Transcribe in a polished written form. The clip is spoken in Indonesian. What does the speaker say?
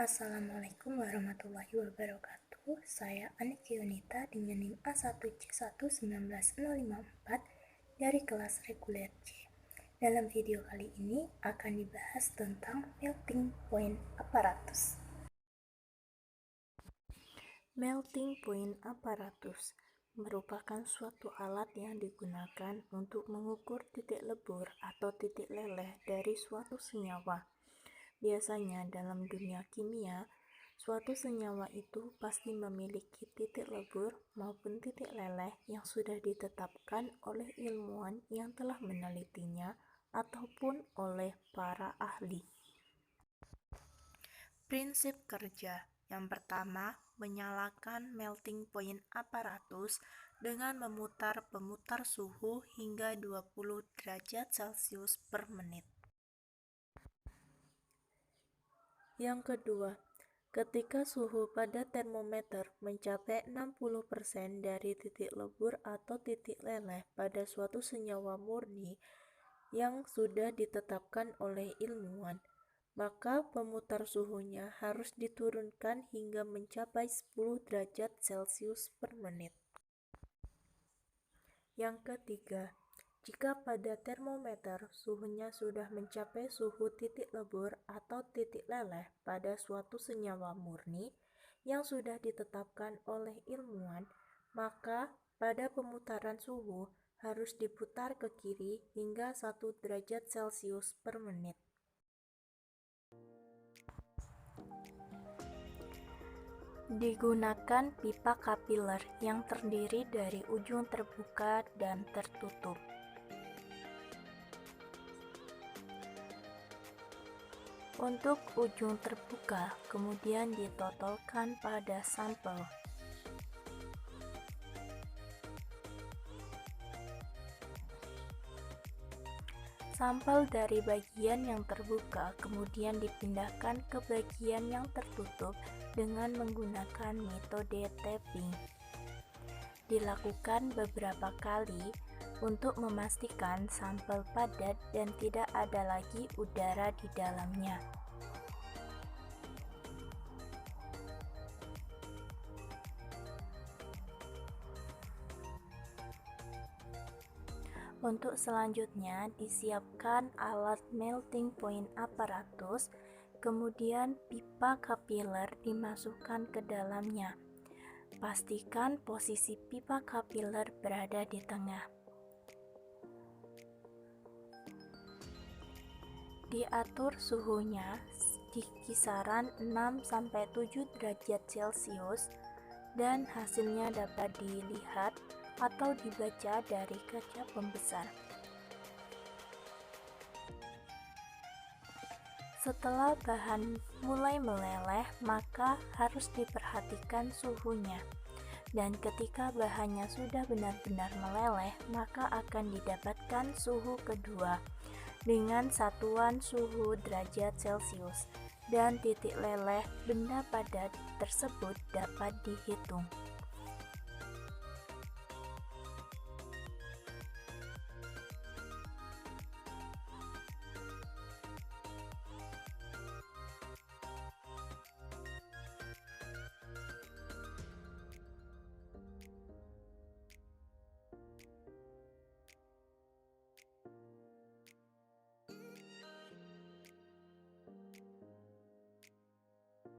Assalamualaikum warahmatullahi wabarakatuh. Saya Aniki Yunita dengan NIM A1C11954 dari kelas reguler C. Dalam video kali ini akan dibahas tentang melting point apparatus. Melting point apparatus merupakan suatu alat yang digunakan untuk mengukur titik lebur atau titik leleh dari suatu senyawa. Biasanya dalam dunia kimia, suatu senyawa itu pasti memiliki titik lebur maupun titik leleh yang sudah ditetapkan oleh ilmuwan yang telah menelitinya ataupun oleh para ahli. Prinsip kerja yang pertama, menyalakan melting point apparatus dengan memutar pemutar suhu hingga 20 derajat Celcius per menit. Yang kedua, ketika suhu pada termometer mencapai 60% dari titik lebur atau titik leleh pada suatu senyawa murni yang sudah ditetapkan oleh ilmuwan, maka pemutar suhunya harus diturunkan hingga mencapai 10 derajat Celcius per menit. Yang ketiga, jika pada termometer suhunya sudah mencapai suhu titik lebur atau titik leleh pada suatu senyawa murni yang sudah ditetapkan oleh ilmuwan, maka pada pemutaran suhu harus diputar ke kiri hingga 1 derajat Celcius per menit. Digunakan pipa kapiler yang terdiri dari ujung terbuka dan tertutup. Untuk ujung terbuka, kemudian ditotolkan pada sampel. Sampel dari bagian yang terbuka kemudian dipindahkan ke bagian yang tertutup dengan menggunakan metode tapping. Dilakukan beberapa kali untuk memastikan sampel padat dan tidak ada lagi udara di dalamnya. Untuk selanjutnya, disiapkan alat melting point apparatus, kemudian pipa kapiler dimasukkan ke dalamnya. Pastikan posisi pipa kapiler berada di tengah. Diatur suhunya di kisaran 6-7 derajat Celcius dan hasilnya dapat dilihat atau dibaca dari kaca pembesar. Setelah bahan mulai meleleh, maka harus diperhatikan suhunya. Dan ketika bahannya sudah benar-benar meleleh, maka akan didapatkan suhu kedua dengan satuan suhu derajat Celcius dan titik leleh benda padat tersebut dapat dihitung.